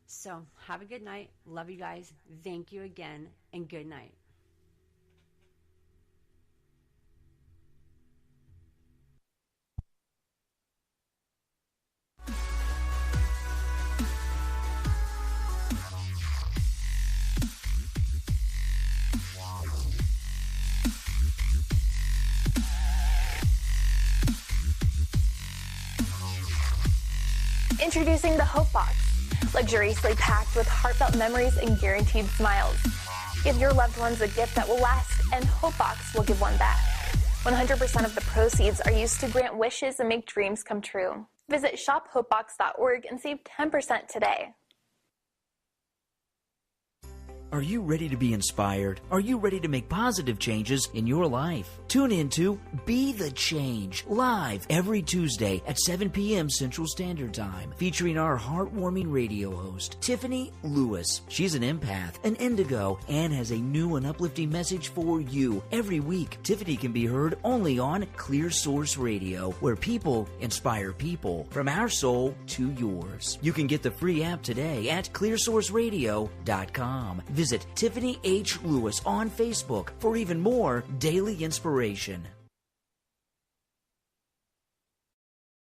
So have a good night. Love you guys. Thank you again, and good night. Introducing the Hope Box, luxuriously packed with heartfelt memories and guaranteed smiles. Give your loved ones a gift that will last, and Hope Box will give one back. 100% of the proceeds are used to grant wishes and make dreams come true. Visit shophopebox.org and save 10% today. Are you ready to be inspired? Are you ready to make positive changes in your life? Tune in to Be the Change, live every Tuesday at 7 p.m. Central Standard Time, featuring our heartwarming radio host, Tiffany Lewis. She's an empath, an indigo, and has a new and uplifting message for you. Every week, Tiffany can be heard only on Clear Source Radio, where people inspire people, from our soul to yours. You can get the free app today at clearsourceradio.com. Visit Tiffany H. Lewis on Facebook for even more daily inspiration.